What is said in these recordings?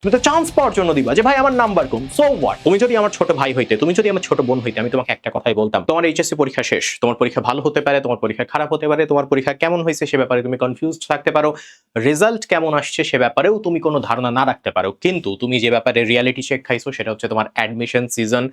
তুমি তো চান্স পাওয়ার জন্য দিবা যে ভাই আমার নাম্বার কম, সো হোয়াট। তুমি যদি আমার ছোট ভাই হইতে, তুমি যদি আমার ছোট বোন হইতে, আমি তোমাকে একটা কথাই বলতাম, তোমার এইচএসসি পরীক্ষা শেষ, তোমার পরীক্ষা ভালো হতে পারে, তোমার পরীক্ষা খারাপ হতে পারে, তোমার পরীক্ষা কেমন হয়েছে সে ব্যাপারে তুমি কনফিউজড থাকতে পারো, রেজাল্ট কেমন আসছে সে ব্যাপারেও তুমি কোনো ধারণা না রাখতে পারো, কিন্তু তুমি যে ব্যাপারে রিয়ালিটি চেক খাইছো সেটা হচ্ছে তোমার অ্যাডমিশন সিজন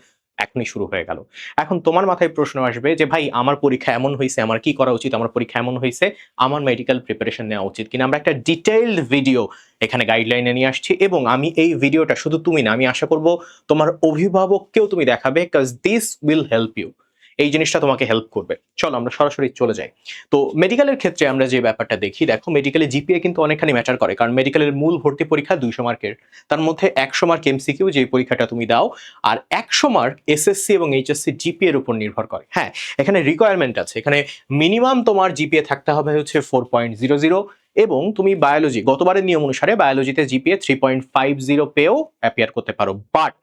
এখনই শুরু হয়ে গেল। এখন তোমার মাথায় প্রশ্ন আসবে যে ভাই আমার পরীক্ষা এমন হয়েছে, আমার কি করা উচিত, আমার পরীক্ষা এমন হয়েছে, আমার মেডিকেল প্রিপারেশন নেওয়া উচিত কিনা। আমরা একটা ডিটেইলড ভিডিও এখানে গাইডলাইনে নিয়ে আসছি, এবং আমি এই ভিডিওটা শুধু তুমি না, আমি আশা করব তোমার অভিভাবককেও তুমি দেখাবে, because this will help you. এই জিনিসটা তোমাকে হেল্প করবে। চলো আমরা সরাসরি চলে যাই। তো মেডিকেলের ক্ষেত্রে আমরা যে ব্যাপারটা দেখি, দেখো মেডিকেলে জিপিএ কিন্তু অনেকখানি ম্যাটার করে, কারণ মেডিকেলের মূল ভর্তি পরীক্ষা 200 মার্কের, তার মধ্যে 100 মার্ক এমসিকিউ যে পরীক্ষাটা তুমি দাও, আর 100 মার্ক এসএসসি এবং এইচএসসি জিপিএ এর উপর নির্ভর করে। হ্যাঁ, এখানে রিকোয়ারমেন্ট আছে, এখানে মিনিমাম তোমার জিপিএ থাকতে হবে হচ্ছে 4.00, এবং তুমি বায়োলজি গতবারের নিয়ম অনুসারে বায়োলজিতে জিপিএ 3.50 পেয়েও অ্যাপিয়ার করতে পারো। বাট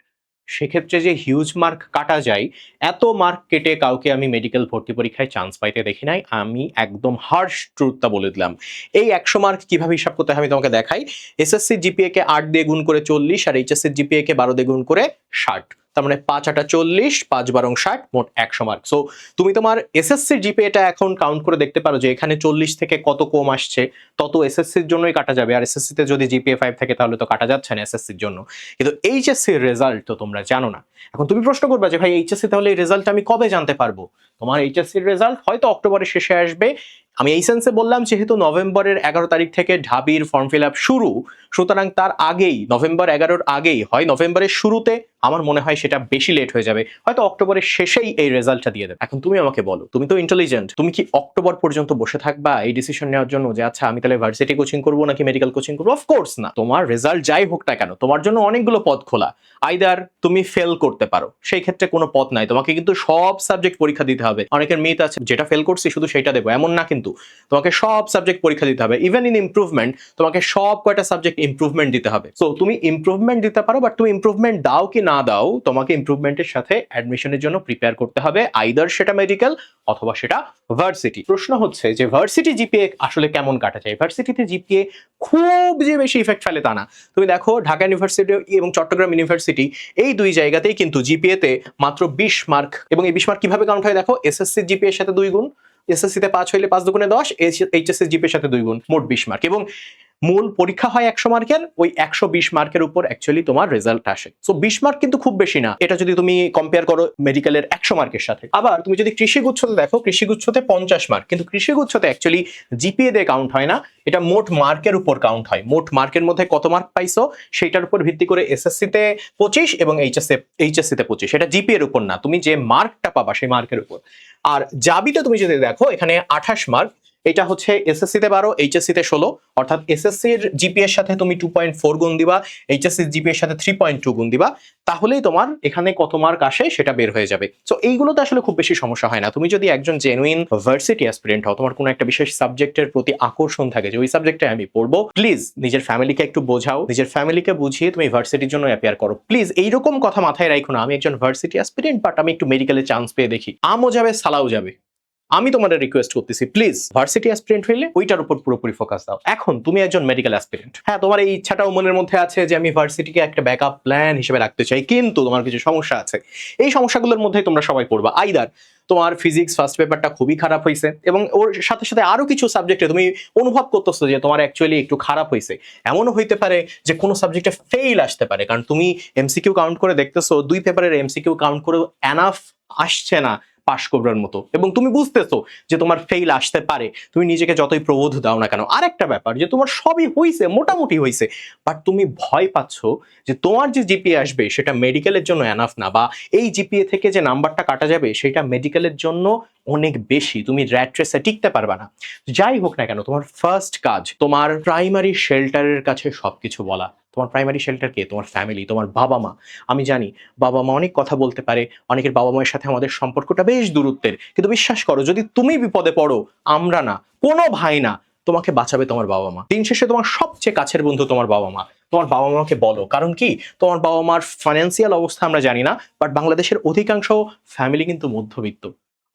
সেক্ষেত্রে যে হিউজ মার্ক কাটা যায়, এত মার্ক কেটে কাউকে আমি মেডিকেল ভর্তি পরীক্ষায় চান্স পাইতে দেখি নাই। আমি একদম হার্শ ট্রুথটা বলে দিলাম। এই 100 মার্ক কিভাবে হিসাব করতে হয় আমি তোমাকে দেখাই। এসএসসি জিপিএ কে 8 দিয়ে গুণ করে 40, আর এইচএসসি জিপিএ কে 12 দিয়ে গুণ করে 60, তার মানে 5 8 40, 5 12 60, মোট 100 মার্ক। সো তুমি তোমার এসএসসি জিপিএটা এখন কাউন্ট করে দেখতে পারো যে এখানে 40 থেকে কত কম আসছে, তত এসএসসির জন্যই কাটা যাবে। আর এসএসসি তে যদি জিপিএ 5 থাকে তাহলে তো কাটা যাচ্ছে না এসএসসির জন্য। কিন্তু এইচএসসির রেজাল্ট তো তোমরা জানো না। এখন তুমি প্রশ্ন করবা যে ভাই এইচএসসি তাহলে এই রেজাল্ট আমি কবে জানতে পারবো? তোমার এইচএসসির রেজাল্ট হয়তো অক্টোবরের শেষে আসবে। আমি এই সেন্সে বললাম যেহেতু নভেম্বরের 11 তারিখ থেকে ঢাবির ফর্ম ফিল আপ শুরু, সুতরাং তার আগেই, নভেম্বর 11-র আগেই, হয় নভেম্বরের শুরুতে, আমার মনে হয় সেটা বেশি লেট হয়ে যাবে, হয়তো অক্টোবরের শেষেই এই রেজাল্টটা দিয়ে দেবে। এখন তুমি আমাকে বলো, তুমি তো ইন্টেলিজেন্ট, তুমি কি অক্টোবর পর্যন্ত বসে থাকবা এই ডিসিশন নেওয়ার জন্য যে আচ্ছা আমি তাহলে ভার্সিটি কোচিং করবো নাকি মেডিকেল কোচিং করবো? অফকোর্স না। তোমার রেজাল্ট যাই হোক না কেন, তোমার জন্য অনেকগুলো পথ খোলা। আইদার তুমি ফেল করতে পারো, সেই ক্ষেত্রে কোনো পথ নাই, তোমাকে কিন্তু সব সাবজেক্ট পরীক্ষা দিতে হবে। অনেকের মিথ আছে যেটা ফেল করছি শুধু সেটা দেবো, এমন না, কিন্তু তোমাকে সব সাবজেক্ট পরীক্ষা দিতে হবে। ইভেন ইন ইমপ্রুভমেন্ট তোমাকে সব কয়টা সাবজেক্ট ইমপ্রুভমেন্ট দিতে হবে। সো তুমি ইমপ্রুভমেন্ট দিতে পারো, বাট তুমি ইমপ্রুভমেন্ট দাও কি না দাও, তোমাকে ইমপ্রুভমেন্টের সাথে অ্যাডমিশনের জন্য প্রিপেয়ার করতে হবে, আইদার সেটা মেডিকেল অথবা সেটা ভার্সিটি। প্রশ্ন হচ্ছে যে ভার্সিটি জিপিএ আসলে কেমন কাটা যায়? ভার্সিটিতে জিপিএ খুব যে বেশি ইফেক্ট ফেলে তা না। তুমি দেখো ঢাকা ইউনিভার্সিটি এবং চট্টগ্রাম ইউনিভার্সিটি, এই দুই জায়গাতেই কিন্তু জিপিএ তে মাত্র 20 মার্ক, এবং এই 20 মার্ক কিভাবে কাউন্ট হয় দেখো, এসএসসি জিপিএ এর সাথে 2 গুণ, এসএসসি তে 5 হইলে 5 দুগুণে 10, এইচএসসি জিপিএ এর সাথে 2 গুণ, মোট 20 মার্ক। এবং মূল পরীক্ষা হয় 100 মার্কের, ওই 120 মার্কের উপর অ্যাকচুয়ালি তোমার রেজাল্ট আসে। সো 20 মার্ক কিন্তু খুব বেশি না, এটা যদি তুমি কম্পেয়ার করো মেডিকেলের 100 মার্কের সাথে। আবার তুমি যদি কৃষিগুচ্ছতে দেখো, কৃষিগুচ্ছতে 50 মার্ক, কিন্তু কৃষিগুচ্ছতে অ্যাকচুয়ালি জিপিএ দিয়ে কাউন্ট হয় না, এটা মোট মার্কের উপর কাউন্ট হয়। মোট মার্কের মধ্যে কত মার্ক পাইছো সেটার উপর ভিত্তি করে এসএসসি তে 25 এবং এইচএসসি তে 25, এটা জিপিএ এর উপর না, তুমি যে মার্কটা পাবা সেই মার্কের উপর। আর জাবিতে তুমি যদি দেখো এখানে 28 মার্ক, এটা হচ্ছে এসএসসি তে 12, এইচএসসি তে 16, অর্থাৎ এসএসসি এর জিপিএ এর সাথে তুমি 2.4 গুণ দিবা, এইচএসসি জিপিএ এর সাথে 3.2 গুণ দিবা, তাহলেই তোমার এখানে কত মার্ক আসে সেটা বের হয়ে যাবে। সো এইগুলোতে আসলে খুব বেশি সমস্যা হয় না। তুমি যদি একজন জেনুইন ভার্সিটি অ্যাসপিরেন্ট হও, তোমার কোনো একটা বিশেষ সাবজেক্টের প্রতি আকর্ষণ থাকে যে ওই সাবজেক্টে আমি পড়বো, প্লিজ নিজের ফ্যামিলিকে একটু বোঝাও, নিজের ফ্যামিলিকে বুঝিয়ে তুমি ভার্সিটির জন্য অ্যাপিয়ার করো। প্লিজ এইরকম কথা মাথায় রাখো না আমি একজন ভার্সিটি অ্যাসপিরেন্ট, বাট আমি একটু মেডিকেলে চান্স পেয়ে দেখি, আমও যাবে সালাও যাবে। আমি তোমাদের রিকোয়েস্ট করতেছি, প্লিজ ভার্সিটি অ্যাসপিরেন্ট হইলে ওইটার উপর পুরোপুরি ফোকাস দাও। এখন তুমি একজন মেডিকেল অ্যাসপিরেন্ট, হ্যাঁ তোমার এই ইচ্ছাটাও মনের মধ্যে আছে যে আমি ভার্সিটিকে একটা ব্যাকআপ প্ল্যান হিসেবে রাখতে চাই, কিন্তু তোমার কিছু সমস্যা আছে। এই সমস্যাগুলোর মধ্যে তোমরা সবাই পড়বা। আইদার তোমার ফিজিক্স ফার্স্ট পেপারটা খুবই খারাপ হয়েছে, এবং ওর সাথে সাথে আরো কিছু সাবজেক্টে তুমি অনুভব করতেছো যে তোমার অ্যাকচুয়ালি একটু খারাপ হয়েছে। এমনও হইতে পারে যে কোনো সাবজেক্টে ফেইল আসতে পারে, কারণ তুমি এমসিকিউ কাউন্ট করে দেখতেছো 2 পেপারের এমসিকিউ কাউন্ট করে এনাফ আসছে না পাশ করবার মতো, এবং তুমি বুঝতেছো যে তোমার ফেইল আসতে পারে, তুমি নিজেকে যতই প্রবোধ দাও না কেন। আর একটা ব্যাপার যে তোমার সবই হইছে, মোটামুটি হইছে, বাট তুমি ভয় পাচ্ছ যে তোমার যে জিপিএ আসবে সেটা মেডিকেলের জন্য এনাফ না, বা এই জিপিএ থেকে যে নাম্বারটা কাটা যাবে সেটা মেডিকেলের জন্য অনেক বেশি, তুমি র্যাট রেসে টিকতে পারবা না। যাই হোক না কেন, তোমার ফার্স্ট কাজ তোমার প্রাইমারি শেল্টারের কাছে সবকিছু বলা। তোমার প্রাইমারি শেল্টার কে? তোমার ফ্যামিলি, তোমার বাবা মা। আমি জানি বাবা মা অনেক কথা বলতে পারে, অনেকের বাবা মায়ের সাথে আমাদের সম্পর্কটা বেশ দূরত্বের, কিন্তু বিশ্বাস করো যদি তুমি বিপদে পড়ো, আমরা না, কোনো ভাই না, তোমাকে বাঁচাবে তোমার বাবা মা। দিন শেষে তোমার সবচেয়ে কাছের বন্ধু তোমার বাবা মা। তোমার বাবা মাকে বলো, কারণ কি তোমার বাবা মার ফাইন্যান্সিয়াল অবস্থা আমরা জানি না, বাট বাংলাদেশের অধিকাংশ ফ্যামিলি কিন্তু মধ্যবিত্ত,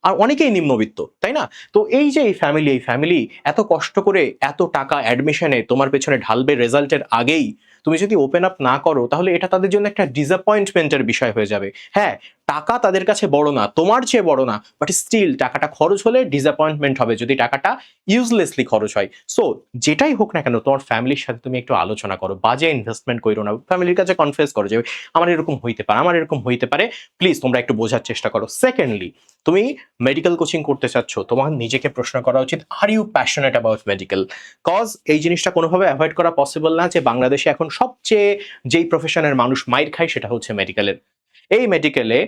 আর অনেকেই নিম্নবিত্ত, তাই না? তো এই যে এই ফ্যামিলি এত কষ্ট করে এত টাকা অ্যাডমিশনে তোমার পেছনে ঢালবে রেজাল্টের আগেই, তুমি যদি ওপেন আপ না করো তাহলে এটা তাদের জন্য একটা ডিসঅ্যাপয়েন্টমেন্টের বিষয় হয়ে যাবে। হ্যাঁ, টাকা তাদের কাছে বড় না, তোমার চেয়ে বড় না, বাট স্টিল টাকাটা খরচ হলে ডিসঅ্যাপয়েন্টমেন্ট হবে যদি টাকাটা ইউজলেসলি খরচ হয়। সো যেটাই হোক না কেন তোমার ফ্যামিলির সাথে তুমি একটু আলোচনা করো, বাজে ইনভেস্টমেন্ট করো না, ফ্যামিলির কাছে কনফেস করো যে আমার এরকম হইতে পারে, আমার এরকম হইতে পারে, প্লিজ তোমরা একটু বোঝার চেষ্টা করো। সেকেন্ডলি, তুমি মেডিকেল কোচিং করতে চাচ্ছ, তোমার নিজেকে প্রশ্ন করা উচিত, are you passionate about medical? Cause এই জিনিসটা কোনোভাবে অ্যাভয়েড করা পসিবল না যে বাংলাদেশে এখন সবচেয়ে যেই প্রফেশনের মানুষ মাইর খায় সেটা হচ্ছে মেডিকেলের। এই মেডিকেলে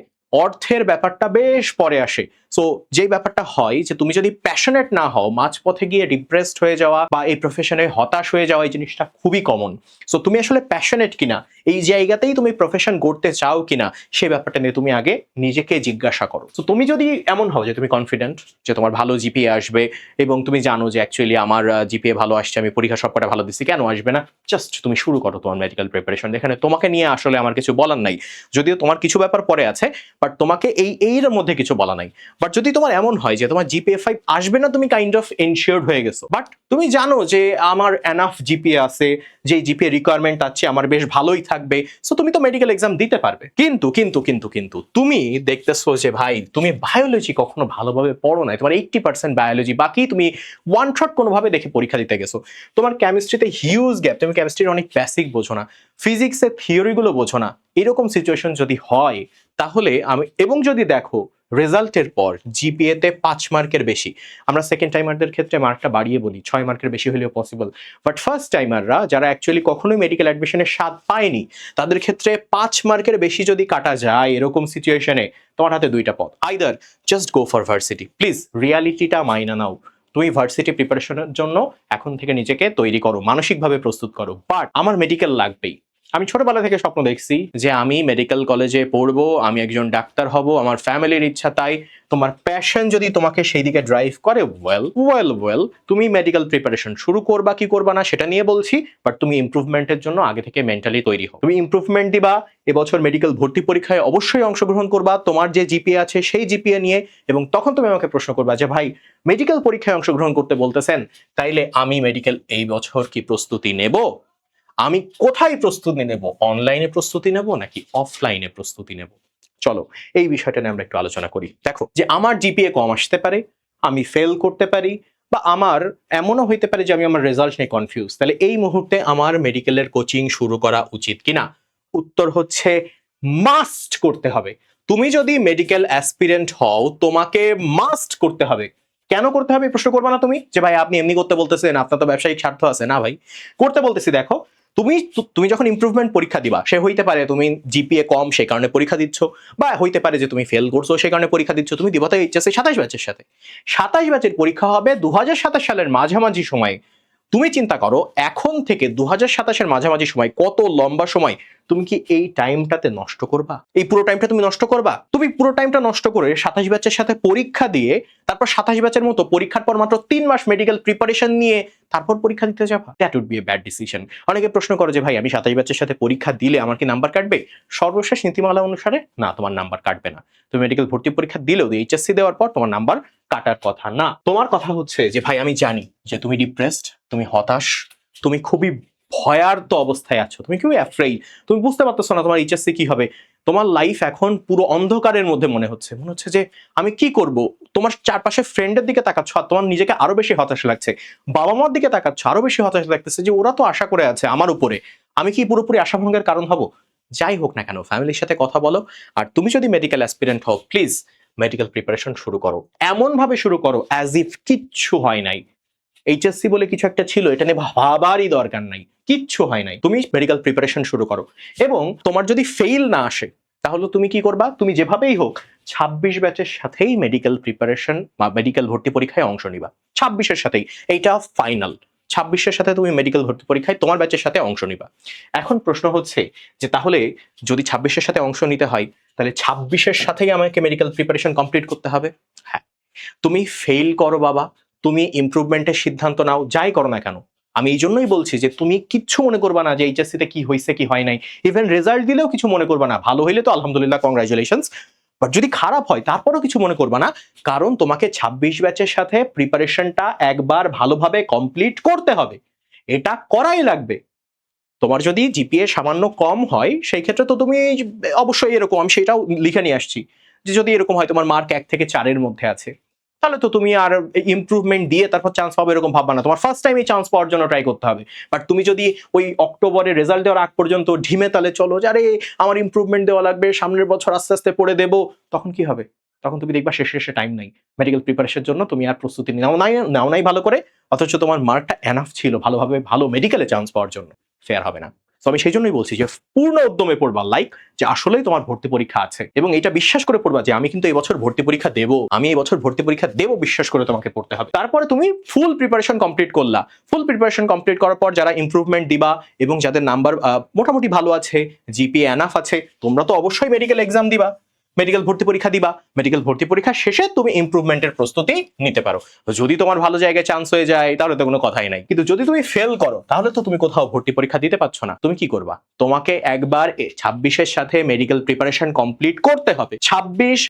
অর্থের ব্যাপারটা বেশ পরে আসে। সো যেই ব্যাপারটা হয় যে তুমি যদি প্যাশনেট না হও, মাঝপথে গিয়ে ডিপ্রেসড হয়ে যাওয়া বা এই প্রফেশনে হতাশ হয়ে যাওয়া, এই জিনিসটা খুবই কমন। সো তুমি আসলে প্যাশনেট কিনা, এই জায়গাতেই তুমি প্রফেশন গড়তে চাও কিনা, সেই ব্যাপারটা নিয়ে তুমি আগে নিজেকে জিজ্ঞাসা করো। তো তুমি যদি এমন হও যে তুমি কনফিডেন্ট যে তোমার ভালো জিপিএ আসবে এবং তুমি জানো যে অ্যাকচুয়ালি আমার জিপিএ ভালো আসছে, আমি পরীক্ষা সবকটা ভালো দিচ্ছি, কেন আসবে না, জাস্ট তুমি শুরু করো তোমার মেডিকেল প্রিপারেশন। এখানে তোমাকে নিয়ে আসলে আমার কিছু বলার নাই, যদিও তোমার কিছু ব্যাপার পরে আছে, বাট তোমাকে এর মধ্যে কিছু বলা নাই। বাট যদি তোমার এমন হয় যে তোমার জিপিএ 5 আসবে না, তুমি কাইন্ড অফ এনশিওরড হয়ে গেছো, বাট তুমি জানো যে আমার এনাফ জিপিএ আছে, যে জিপিএ রিকোয়ারমেন্ট আছে আমার বেশ ভালোই থাকবে, সো তুমি তো মেডিকেল এক্সাম দিতে পারবে। কিন্তু কিন্তু কিন্তু কিন্তু তুমি দেখতেছো যে ভাই তুমি বায়োলজি কখনো ভালোভাবে পড়ো নাই, তোমার 80% বায়োলজি, বাকি তুমি ওয়ান শট কোনোভাবে দেখে পরীক্ষা দিতে গেছো। তোমার কেমিস্ট্রিতে হিউজ গ্যাপ, তুমি কেমিস্ট্রির অনেক বেসিক বোঝো না, ফিজিক্সের থিওরিগুলো বোঝো না। এরকম সিচুয়েশন যদি হয় তাহলে এবং যদি দেখো রেজাল্টের পর জিপিএতে 5 মার্কের বেশি, আমরা সেকেন্ড টাইমারদের ক্ষেত্রে মার্কটা বাড়িয়ে বলি 6 মার্কের বেশি হলেও পসিবল, বাট ফার্স্ট টাইমাররা যারা অ্যাকচুয়ালি কখনোই মেডিকেল অ্যাডমিশনের স্বাদ পায়নি, তাদের ক্ষেত্রে 5 মার্কের বেশি যদি কাটা যায় এরকম সিচুয়েশনে, তোমার হাতে দুইটা পথ, either just go for varsity, please রিয়ালিটিটা মাইনা নাও। তুমি ভার্সিটি প্রিপারেশনের জন্য এখন থেকে নিজেকে তৈরি করো, মানসিকভাবে প্রস্তুত করো। বাট আমার মেডিকেল লাগবেই, আমি ছোটবেলা থেকে স্বপ্ন দেখছি যে আমি মেডিকেল কলেজে পড়বো, আমি একজন ডাক্তার হব, আমার ফ্যামিলির ইচ্ছা তাই। তোমার প্যাশন যদি তোমাকে সেই দিকে ড্রাইভ করে, ওয়েল তুমি মেডিকেল প্রিপারেশন শুরু করবা কি করবা না সেটা নিয়ে বলছি, বাট তুমি ইমপ্রুভমেন্টের জন্য আগে থেকে মেন্টালি তৈরি হও। তুমি ইমপ্রুভমেন্ট দিবা, এবছর মেডিকেল ভর্তি পরীক্ষায় অবশ্যই অংশগ্রহণ করবা তোমার যে জিপিএ আছে সেই জিপিএ নিয়ে, এবং তখন তুমি আমাকে প্রশ্ন করবা যে ভাই মেডিকেল পরীক্ষায় অংশগ্রহণ করতে বলতেছেন, তাইলে আমি মেডিকেল এই বছর কি প্রস্তুতি নেব, আমি কোথায় প্রস্তুতি নেব, অনলাইনে প্রস্তুতি নেব নাকি অফলাইনে প্রস্তুতি নেব? চলো এই বিষয়টা নিয়ে আমরা একটু আলোচনা করি। দেখো যে আমার জিপিএ কম আসতে পারে, আমি ফেল করতে পারি, বা আমার এমনও হইতে পারে যে আমি আমার রেজাল্ট নিয়ে কনফিউজ, তাহলে এই মুহূর্তে আমার মেডিকেলের কোচিং শুরু করা উচিত কিনা? উত্তর হচ্ছে মাস্ট করতে হবে। তুমি যদি মেডিকেল অ্যাসপিরেন্ট হও তোমাকে মাস্ট করতে হবে। কেন করতে হবে প্রশ্ন করবা না তুমি যে ভাই আপনি এমনি করতে বলতেছেন, আপনার তো ব্যবসায়িক স্বার্থ আছে না? ভাই করতে বলতেছি। দেখো তুমি তুমি যখন ইমপ্রুভমেন্ট পরীক্ষা দিবা, সে হইতে পারে তুমি জিপিএ কম সেই কারণে পরীক্ষা দিচ্ছ, বা হইতে পারে যে তুমি ফেল করছো সেই কারণে পরীক্ষা দিচ্ছ, তুমি দিবা তো এইচএসসি 27 ব্যাচের সাথে। 27 ব্যাচের পরীক্ষা হবে 2027 সালের মাঝামাঝি সময়। তুমি চিন্তা করো এখন থেকে 2027-এর মাঝামাঝি সময়, কত লম্বা সময়, তুমি কি এই টাইমটাতে নষ্ট করবা? এই পুরো টাইমটা তুমি নষ্ট করবা? তুমি পুরো টাইমটা নষ্ট করে 27 ব্যাচের সাথে পরীক্ষা দিয়ে তারপর 27 ব্যাচের মতো পরীক্ষার পর মাত্র 3 মাস মেডিকেল প্রিপারেশন নিয়ে তারপর পরীক্ষা দিতে যাবা? That would be a bad decision. অনেকে প্রশ্ন করে যে ভাই আমি 27 ব্যাচের সাথে পরীক্ষা দিলে আমার কি নাম্বার কাটবে? সর্বশেষ নীতিমালা অনুসারে না, তোমার নাম্বার কাটবে না। তুমি মেডিকেল ভর্তি পরীক্ষা দিলেও এইচএসসি দেওয়ার পর তোমার নাম্বার কাটার কথা না। তোমার কথা হচ্ছে যে ভাই আমি জানি যে তুমি ডিপ্রেসড, তুমি হতাশ, তুমি খুবই ভয়ার্ত অবস্থায় আছো, তুমি খুবই অ্যাফ্রেইড, তুমি বুঝতে পারতেছো না তোমার এইচএসসি কি হবে, তোমার লাইফ এখন পুরো অন্ধকারের মধ্যে মনে হচ্ছে যে আমি কি করব। তোমার চারপাশে ফ্রেন্ডের দিকে তাকাচ্ছ আর তোমার নিজেকে আরো বেশি হতাশ লাগছে, বাবা মার দিকে তাকাচ্ছ আরো বেশি হতাশ লাগতেছে যে ওরা তো আশা করে আছে আমার উপরে, আমি কি পুরোপুরি আশাভঙ্গের কারণ হব? যাই হোক না কেন ফ্যামিলির সাথে কথা বলো। আর তুমি যদি মেডিকেল অ্যাসপিরেন্ট হও, প্লিজ মেডিকেল প্রিপারেশন শুরু করো, এমন ভাবে শুরু করো অ্যাজ ইফ কিচ্ছু হয় নাই। এইচএসসি বলে কিছু একটা ছিল, এটা নিয়ে ভাবারই দরকার নাই, কিচ্ছু হয় নাই। তুমি মেডিকেল প্রিপারেশন শুরু করো, এবং তোমার যদি ফেইল না আসে তাহলে তুমি কি করবা? তুমি যেভাবেই হোক 26 ব্যাচের সাথেই মেডিকেল প্রিপারেশন বা মেডিকেল ভর্তি পরীক্ষায় অংশ নিবা, 26-এর সাথেই, এইটা ফাইনাল। 26-এর সাথে তুমি মেডিকেল ভর্তি পরীক্ষায় তোমার ব্যাচের সাথে অংশ নিবা। এখন প্রশ্ন হচ্ছে যে তাহলে যদি 26-এর সাথে অংশ নিতে হয়, তাহলে 26-এর সাথেই আমাকে মেডিকেল প্রিপারেশন কমপ্লিট করতে হবে? হ্যাঁ, তুমি ফেল করো বাবা, তুমি ইমপ্রুভমেন্টের সিদ্ধান্ত নাও, যাই করো না কেন। আমি এই জন্যই বলছি যে তুমি কিচ্ছু মনে করবা না যে এইচএসসিতে কি হয়েছে কি হয় নাই, ইভেন রেজাল্ট দিলেও কিছু মনে করবা না, ভালো হইলে তো আলহামদুলিল্লাহ, কংগ্রাচুলেশনস, বাট যদি খারাপ হয় তারপরও কিছু মনে করবা না, কারণ তোমাকে 26 ব্যাচের সাথে প্রিপারেশনটা একবার ভালোভাবে কমপ্লিট করতে হবে, এটা করাই লাগবে। তোমার যদি জিপিএ সামান্য কম হয় সেই ক্ষেত্রে তো তুমি অবশ্যই এরকম, আমি সেটাও লিখে নিয়ে আসছি যে যদি এরকম হয় তোমার মার্ক 1 থেকে 4 এর মধ্যে আছে, তাহলে তো তুমি আর ইমপ্রুভমেন্ট দিয়ে তারপর চান্স পাবে এরকম ভাববা না, তোমার ফার্স্ট টাইম এই চান্স পাওয়ার জন্য ট্রাই করতে হবে। বাট তুমি যদি ওই অক্টোবরে রেজাল্ট দেওয়ার আগ পর্যন্ত ঢিমে তালে চলো যে আরে আমার ইমপ্রুভমেন্ট দেওয়া লাগবে, সামনের বছর আস্তে আস্তে পড়ে দেবো, তখন কি হবে? তখন তুমি দেখবা শেষে শেষে টাইম নাই, মেডিকেল প্রিপারেশনের জন্য তুমি আর প্রস্তুতি নাও নাই ভালো করে, অথচ তোমার মার্কটা এনাফ ছিল ভালোভাবে ভালো মেডিকেলে চান্স পাওয়ার জন্য, ফেয়ার হবে না। তো আমি সেই জন্যই বলছি যে পূর্ণ উদ্যমে পড়বা, লাইক যে আসলেই তোমার ভর্তি পরীক্ষা আছে এবং এটা বিশ্বাস করে পড়বা যে আমি কিন্তু এই বছর ভর্তি পরীক্ষা দেবো, আমি এই বছর ভর্তি পরীক্ষা দেবো, বিশ্বাস করে তোমাকে পড়তে হবে। তারপরে তুমি ফুল প্রিপারেশন কমপ্লিট করলা, ফুল প্রিপারেশন কমপ্লিট করার পর যারা ইমপ্রুভমেন্ট দিবা এবং যাদের নাম্বার মোটামুটি ভালো আছে, জিপিএ এনাফ আছে, তোমরা তো অবশ্যই মেডিকেল এক্সাম দিবা, মেডিকেল ভর্তি পরীক্ষা দিবা, মেডিকেল ভর্তি পরীক্ষা শেষে তুমি ইমপ্রুভমেন্টের প্রস্তুতি নিতে পারো। যদি তোমার ভালো জায়গায় চান্স হয়ে যায় তাহলে তো কোনো কথাই নাই, কিন্তু যদি তুমি ফেল করো তাহলে তো তুমি কোথাও ভর্তি পরীক্ষা দিতে পারছো না। তুমি কি করবা? তোমাকে একবার 26-এর সাথে মেডিকেল প্রিপারেশন কমপ্লিট করতে হবে, 26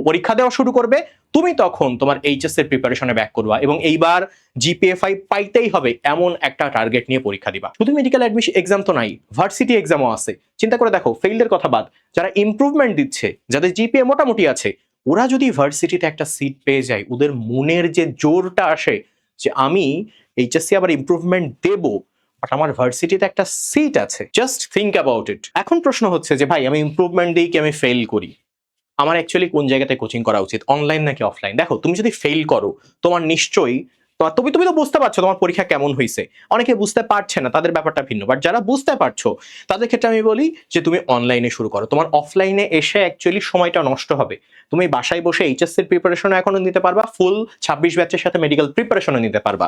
পরীক্ষা দেওয়া শুরু করবে, তুমি তখন তোমার এইচএস এর প্রিপারেশনে ব্যাক করবা এবং এইবার জিপিএ 5 পাইতেই হবে এমন একটা টার্গেট নিয়ে পরীক্ষা দিবা। শুধু মেডিকেল অ্যাডমিশন এক্সাম তো নাই, ভার্সিটি এক্সামও আছে। চিন্তা করে দেখো, ফেইলের কথা বাদ, যারা ইমপ্রুভমেন্ট দিচ্ছে, যাদের জিপিএ মোটামুটি আছে, ওরা যদি ভার্সিটিতে একটা সিট পেয়ে যায়, ওদের মনের যে জোরটা আসে যে আমি এইচএসসি আবার ইমপ্রুভমেন্ট দেব, বাট আমার ভার্সিটিতে একটা সিট আছে, জাস্ট থিঙ্ক অ্যাবাউট ইট। এখন প্রশ্ন হচ্ছে যে ভাই আমি ইমপ্রুভমেন্ট দিই কি আমি ফেল করি, আমার অ্যাকচুয়ালি কোন জায়গাতে কোচিং করা উচিত, অনলাইন নাকি অফলাইন? দেখো, তুমি যদি ফেল করো তোমার নিশ্চয়ই তুমি তো বুঝতে পারছো তোমার পরীক্ষা কেমন হয়েছে, অনেকে বুঝতে পারছে না, তাদের ব্যাপারটা ভিন্ন। বাট যারা বুঝতে পারছো তাদের ক্ষেত্রে আমি বলি যে তুমি অনলাইনে শুরু করো, তোমার অফলাইনে এসে অ্যাকচুয়ালি সময়টা নষ্ট হবে। তুমি বাসায় বসে এইচএসসির প্রিপারেশন এখনো নিতে পারবা, ফুল 26 ব্যাচের সাথে মেডিকেল প্রিপারেশনও নিতে পারবা।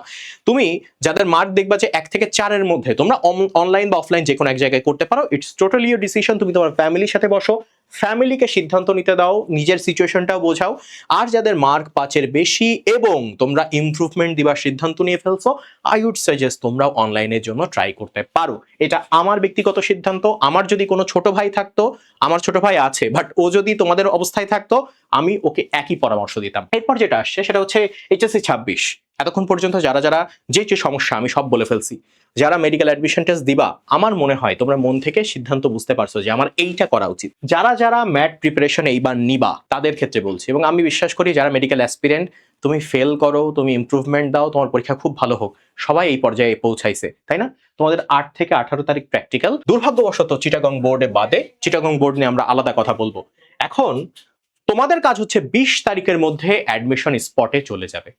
তুমি যাদের মার্ক দেখবা যে 1 থেকে 4 এর মধ্যে, তোমরা অনলাইন বা অফলাইন যে কোনো এক জায়গায় করতে পারো, ইটস টোটালি ইওর ডিসিশন। তুমি তোমার ফ্যামিলির সাথে বসো, ফ্যামিলিকে সিদ্ধান্ত নিতে দাও, নিজের সিচুয়েশনটাও বোঝাও। আর যাদের মার্ক 5-এর বেশি এবং তোমরা ইমপ্রুভমেন্ট দিবার সিদ্ধান্ত নিয়ে ফেলছো, আই উড সাজেস্ট তোমরাও অনলাইনের জন্য ট্রাই করতে পারো। এটা আমার ব্যক্তিগত সিদ্ধান্ত। আমার যদি কোনো ছোট ভাই থাকতো, আমার ছোট ভাই আছে, বাট ও যদি তোমাদের অবস্থায় থাকতো, আমি ওকে একই পরামর্শ দিতাম। এরপর যেটা আসছে সেটা হচ্ছে এইচএসসি 26। এতক্ষণ পর্যন্ত যারা যারা যে যে সমস্যা আমি সব বলে ফেলছি, যারা মেডিকেল অ্যাডমিশন টেস্ট দিবা, আমার মনে হয় তোমরা মন থেকে সিদ্ধান্ত বুঝতে পারছো যে আমার এইটা করা উচিত। যারা যারা ম্যাট প্রিপারেশন এইবার নিবা তাদের ক্ষেত্রে বলছি, এবং আমি বিশ্বাস করি যারা মেডিকেল অ্যাসপিরেন্ট, তুমি ফেল করো, তুমি ইমপ্রুভমেন্ট দাও, তোমার পরীক্ষা খুব ভালো হোক, সবাই এই পর্যায়ে পৌঁছাইছে, তাই না? তোমাদের 8 থেকে 18 তারিখ প্র্যাকটিক্যাল। দুর্ভাগ্যবশত চিটাগং বোর্ডে বাদে, চিটাগং বোর্ড নিয়ে আমরা আলাদা কথা বলবো। এখন তোমাদের কাজ হচ্ছে 20 তারিখের মধ্যে অ্যাডমিশন স্পটে চলে যাবে,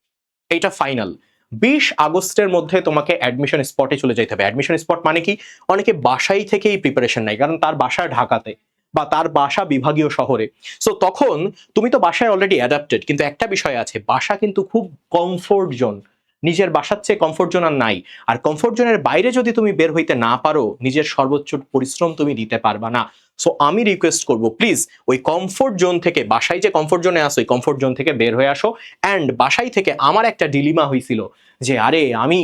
এইটা ফাইনাল। 20 আগস্টের মধ্যে তোমাকে অ্যাডমিশন স্পটে চলে যেতে হবে। অ্যাডমিশন স্পট মানে কি? অনেকে বাসাই থেকেই প্রিপারেশন নেয়, কারণ তার বাসা ঢাকাতে বা তার বাসা বিভাগীয় শহরে। সো তখন তুমি তো বাসায় অলরেডি অ্যাডাপ্টেড, কিন্তু একটা বিষয় আছে, বাসা কিন্তু খুব কমফোর্ট জোন, নিজের বাসার চেয়ে কমফোর্ট জোন আর নাই। আর কমফোর্ট জোনের বাইরে যদি তুমি বের হইতে না পারো, নিজের সর্বোচ্চ পরিশ্রম তুমি দিতে পারবা না। সো আমি রিকোয়েস্ট করব, প্লিজ ওই কমফোর্ট জোন থেকে, বাসায় যে কমফোর্ট জোনে আসো, ওই কমফোর্ট জোন থেকে বের হয়ে আসো। অ্যান্ড বাসায় থেকে আমার একটা ডিলিমা হয়েছিল যে আরে আমি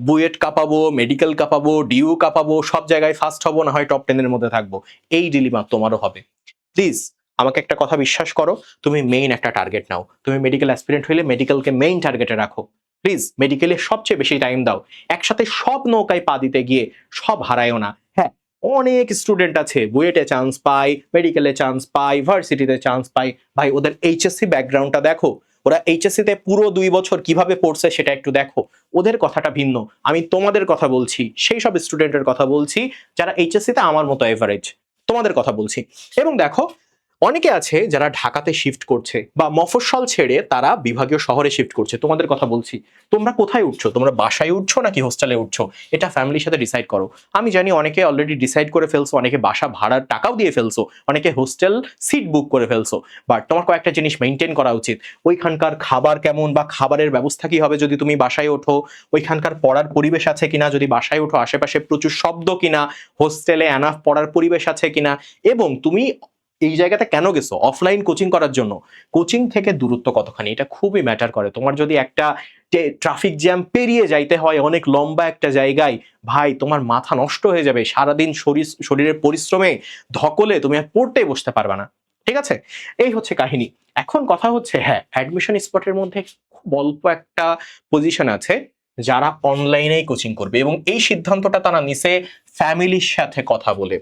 বুয়েট কাঁপাবো, মেডিকেল কাঁপাবো, ডিউ কাঁপাবো, সব জায়গায় ফার্স্ট হবো, না হয় টপ 10 এর মধ্যে থাকবো। এই ডিলিমা তোমারও হবে। প্লিজ আমাকে একটা কথা বিশ্বাস করো, তুমি মেইন একটা টার্গেট নাও। তুমি মেডিকেল অ্যাসপিরেন্ট হইলে মেডিকেলকে মেইন টার্গেটে রাখো। প্লিজ মেডিকেলে সবচেয়ে বেশি টাইম দাও। একসাথে সব নৌকায় পা দিতে গিয়ে সব হারায়ও না। হ্যাঁ, অনেক স্টুডেন্ট আছে বুয়েটে চান্স পায়, মেডিকেলে চান্স পায়, ভার্সিটিতে চান্স পায়। ভাই ওদের এইচএসসি ব্যাকগ্রাউন্ডটা দেখো, ওরা এইচএসসি তে পুরো 2 বছর কিভাবে পড়ছে সেটা একটু দেখো। ওদের কথাটা ভিন্ন, আমি তোমাদের কথা বলছি, সেই সব স্টুডেন্টের কথা বলছি যারা এইচএসসি তে আমার মতো এভারেজ, তোমাদের কথা বলছি। এবং দেখো, অনেকে আছে যারা ঢাকাতে শিফট করছে বা মফস্বল ছেড়ে তারা বিভাগীয় শহরে শিফট করছে, তোমাদের কথা বলছি। তোমরা কোথায় উঠছো? তোমরা বাসায় উঠছো নাকি হোস্টেলে উঠছো? এটা ফ্যামিলির সাথে ডিসাইড করো। আমি জানি অনেকে অলরেডি ডিসাইড করে ফেলছো, অনেকে বাসা ভাড়ার টাকাও দিয়ে ফেলছো, অনেকে হোস্টেল সিট বুক করে ফেলছো। বাট তোমার কয়েকটা জিনিস মেনটেন করা উচিত। ওইখানকার খাবার কেমন বা খাবারের ব্যবস্থা কি হবে যদি তুমি বাসায় ওঠো, ওইখানকার পড়ার পরিবেশ আছে কিনা যদি বাসায় ওঠো, আশেপাশে প্রচুর শব্দ কিনা, হোস্টেলে এনাফ পড়ার পরিবেশ আছে কিনা, এবং তুমি এই জায়গাটা কেন গেছো অফলাইন কোচিং করার জন্য, কোচিং থেকে দূরত্ব কতখানি, এটা খুবই ম্যাটার করে। তোমার যদি একটা ট্রাফিক জ্যাম পেরিয়ে যাইতে হয় অনেক লম্বা একটা জায়গায়, ভাই তোমার মাথা নষ্ট হয়ে যাবে, সারাদিন শরীরের পরিশ্রমে ধকলে তুমি আর পড়তেই বসতে পারবে না। ঠিক আছে, এই হচ্ছে কাহিনী। এখন কথা হচ্ছে, হ্যাঁ, অ্যাডমিশন স্পটের মধ্যে খুব অল্প একটা পজিশন আছে যারা অনলাইনেই কোচিং করবে, এবং এই সিদ্ধান্তটা তারা নিছে ফ্যামিলির সাথে কথা বলে।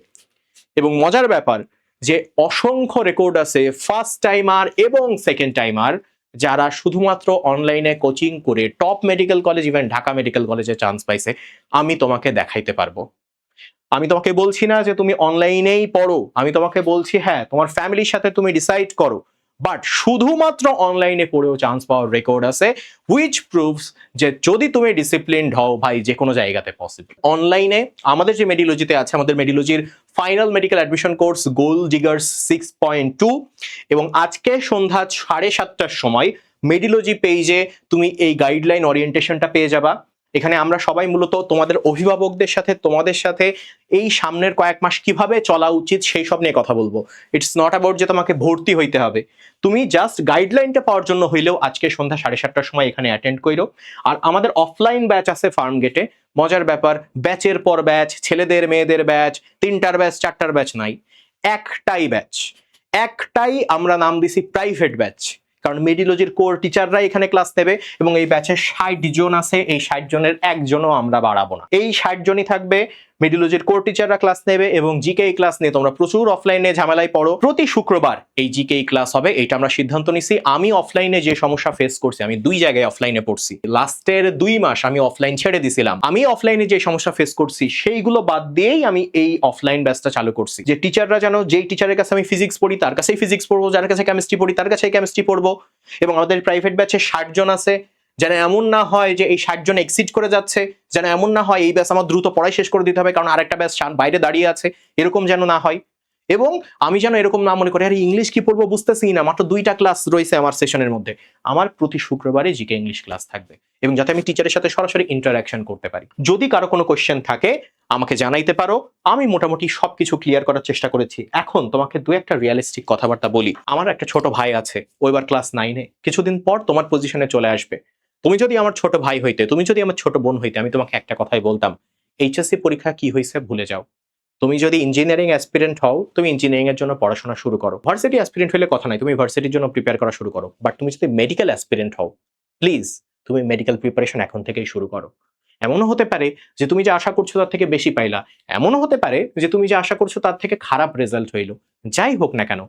এবং মজার ব্যাপার যে অসংখ্য রেকর্ড আছে ফার্স্ট টাইমার এবং সেকেন্ড টাইমার যারা শুধুমাত্র অনলাইনে কোচিং করে top medical college even Dhaka medical কলেজে চান্স পাইছে। আমি তোমাকে দেখাইতে পারবো। আমি তোমাকে বলছি না যে তুমি অনলাইনেই পড়ো, আমি তোমাকে বলছি হ্যাঁ তোমার ফ্যামিলির সাথে তুমি ডিসাইড করো, বাট শুধুমাত্র অনলাইনে পড়েও চান্স পাওয়ার রেকর্ড আছে, হুইচ প্রুভস যে যদি তুমি ডিসিপ্লিনড হও ভাই যে কোনো জায়গাতে পসিবল। অনলাইনে আমাদের যে মেডিলজিতে আছে, আমাদের মেডিলজির ফাইনাল মেডিকেল অ্যাডমিশন কোর্স গোল জিগার্স 6.2, এবং আজকে সন্ধ্যা 7:30টার সময় মেডিলজি পেজে তুমি এই গাইডলাইন ওরিয়েন্টেশনটা পেয়ে যাবা। এখানে আমরা সবাই মূলত তোমাদের অভিভাবকদের সাথে, তোমাদের সাথে এই সামনের কয়েক মাস কিভাবে চলা উচিত সেই সব নিয়ে কথা বলবো। ইটস নট অ্যাবাউট যে তোমাকে ভর্তি হইতে হবে, তুমি জাস্ট গাইডলাইনটা পাওয়ার জন্য হইলেও আজকে সন্ধ্যা 7:30টার সময় এখানে অ্যাটেন্ড করো। আর আমাদের অফলাইন ব্যাচ আছে ফার্ম গেটে। মজার ব্যাপার, ব্যাচের পর ব্যাচ, ছেলেদের মেয়েদের ব্যাচ, 3টার ব্যাচ 4টার ব্যাচ নাই, একটাই ব্যাচ, একটাই আমরা নাম দিছি প্রাইভেট ব্যাচ। কারণ মেডিলজির কোর টিচাররা এখানে ক্লাস নেবে এবং এই ব্যাচে 60 জন আছে, এই 60 জনের একজনও আমরা বাড়াবো না, এই 60 জনই থাকবে। মেডিলজির কোর টিচাররা ক্লাস নেবে এবং জিকে ক্লাস নিয়ে তোমরা প্রচুর অফলাইনে ঝামেলায় পড়ো। প্রতি শুক্রবার এই জিকে ক্লাস হবে, এইটা আমরা সিদ্ধান্ত নিছি। আমি অফলাইনে যে সমস্যা ফেস করছি, আমি 2 জায়গায় অফলাইনে পড়ছি, লাস্টের 2 মাস আমি অফলাইন ছেড়ে দিছিলাম। আমি অফলাইনে যে সমস্যা ফেস করছি সেইগুলো বাদ দিয়েই আমি এই অফলাইন ব্যাচটা চালু করছি, যে টিচাররা যেন যেই টিচারের কাছে আমি ফিজিক্স পড়ি তার কাছেই ফিজিক্স পড়বো, যার কাছে কেমিস্ট্রি পড়ি তার কাছেই কেমিস্ট্রি পড়বো। এবং আমাদের প্রাইভেট ব্যাচে 60 জন আছে, যেন এমন না হয় যে এই 60 জন এক্সিট করে যাচ্ছে, যেন এমন না হয় এই ব্যাচ আমার দ্রুত পড়াই শেষ করে দিতে হবে কারণ আরেকটা ব্যাচ বাইরে দাঁড়িয়ে আছে, এরকম যেন না হয়। এবং আমি যেন এরকম না মনে করি আরে ইংলিশ কি পড়বো বুঝতেছি না, মাত্র 2টা ক্লাস রয়েছে আমার সেশনের মধ্যে। আমার প্রতি শুক্রবারে জিকে ইংলিশ ক্লাস থাকবে এবং যাতে আমি টিচারের সাথে সরাসরি ইন্টারাকশন করতে পারি। যদি কারো কোনো কোশ্চেন থাকে আমাকে জানাইতে পারো, আমি মোটামুটি সবকিছু ক্লিয়ার করার চেষ্টা করেছি। এখন তোমাকে 2-একটা রিয়েলিস্টিক কথাবার্তা বলি। আমার একটা ছোট ভাই আছে, ও এবার ক্লাস 9-এ, কিছুদিন পর তোমার পজিশনে চলে আসবে। তুমি যদি আমার ছোট ভাই হইতে, তুমি যদি আমার ছোট বোন হইতে, আমি তোমাকে একটা কথাই বলতাম, এইচএসসি পরীক্ষা কি হয়েছে ভুলে যাও। তুমি যদি ইঞ্জিনিয়ারিং অ্যাসপিরেন্ট হও, তুমি ইঞ্জিনিয়ারিং এর জন্য পড়াশোনা শুরু করো। ভার্সিটি অ্যাসপিরেন্ট হলে কথা নাই, তুমি ভার্সিটির জন্য প্রিপেয়ার করা শুরু করো। বাট তুমি যদি মেডিকেল অ্যাসপিরেন্ট হও, প্লিজ তুমি মেডিকেল প্রিপারেশন এখন থেকেই শুরু করো। এমনও হতে পারে যে তুমি যে আশা করছো তার থেকে বেশি পাইলা, এমনও হতে পারে যে তুমি যে আশা করছো তার থেকে খারাপ রেজাল্ট হইলো। যাই হোক না কেন,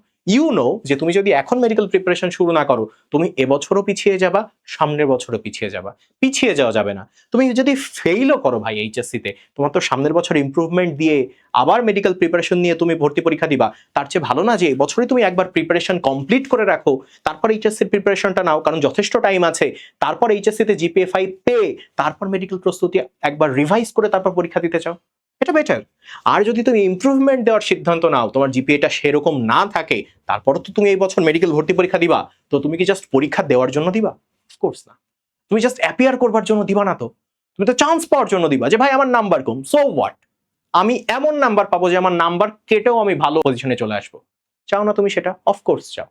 যে তুমি যদি এখন মেডিকেল প্রিপারেশন শুরু না করো, তুমি এবছরও পিছিয়ে যাবা, সামনের বছরও পিছিয়ে যাবা। পিছিয়ে যাওয়া যাবে না। তুমি যদি ফেইলও করো ভাই এইচএসসিতে, তোমার তো সামনের বছর ইমপ্রুভমেন্ট দিয়ে আবার মেডিকেল প্রিপারেশন নিয়ে তুমি ভর্তি পরীক্ষা দিবা। তার চেয়ে ভালো না যে এবছরই তুমি একবার প্রিপারেশন কমপ্লিট করে রাখো, তারপর এইচএসসির প্রিপারেশনটা নাও, কারণ যথেষ্ট টাইম আছে। তারপর এইচএসসিতে জিপিএ 5 পেয়ে তারপর মেডিকেল প্রস্তুতি একবার রিভাইজ করে তারপর পরীক্ষা দিতে চাও, এটা বেটার। আর যদি তুমি ইমপ্রুভমেন্ট দেওয়ার সিদ্ধান্ত নাও, তোমার জিপিএটা সেরকম না থাকে, তারপরও তো তুমি এই বছর মেডিকেল ভর্তি পরীক্ষা দিবা, তো তুমি কি জাস্ট পরীক্ষা দেওয়ার জন্য দিবা? অফকোর্স না। তুমি জাস্ট অ্যাপিয়ার করবার জন্য দিবা না তো, তুমি তো চান্স পাওয়ার জন্য দিবা যে ভাই আমার নাম্বার কম, সো হোয়াট, আমি এমন নাম্বার পাবো যে আমার নাম্বার কেটেও আমি ভালো পজিশনে চলে আসবো। চাও না তুমি সেটা? অফকোর্স চাও।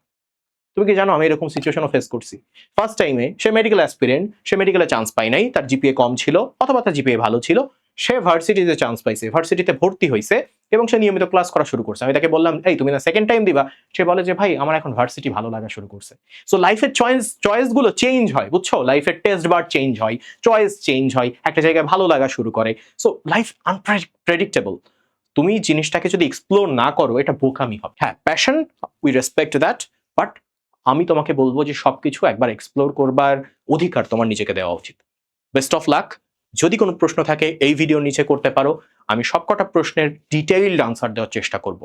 তুমি কি জানো আমি এরকম সিচুয়েশনও ফেস করছি। ফার্স্ট টাইমে সে মেডিকেল অ্যাসপিরেন্ট, সে মেডিকেলে চান্স পায় নাই, তার জিপিএ কম ছিল অথবা তার জিপিএ ভালো ছিল, সে ভার্সিটিতে চান্স পাইছে, ভার্সিটিতে ভর্তি হয়েছে এবং সে নিয়মিত ক্লাস করা শুরু করছে। আমি তাকে বললাম এই তুমি না সেকেন্ড টাইম দিবা, সে বলে যে ভাই আমার এখন ভার্সিটি ভালো লাগা শুরু করছে। সো লাইফের চয়েসগুলো চেঞ্জ হয়, বুঝছো? লাইফের টেস্ট বার চেঞ্জ হয়, চয়েস চেঞ্জ হয়, একটা জায়গায় ভালো লাগা শুরু করে। So life unpredictable. তুমি জিনিসটাকে যদি এক্সপ্লোর না করো এটা বোকামি হবে। হ্যাঁ, passion, we respect that, but আমি তোমাকে বলবো যে সবকিছু একবার এক্সপ্লোর করবার অধিকার তোমার নিজেকে দেওয়া উচিত। Best of luck. যদি কোনো প্রশ্ন থাকে এই ভিডিওর নিচে করতে পারো, আমি সবকটা প্রশ্নের ডিটেইলড আনসার দেওয়ার চেষ্টা করব।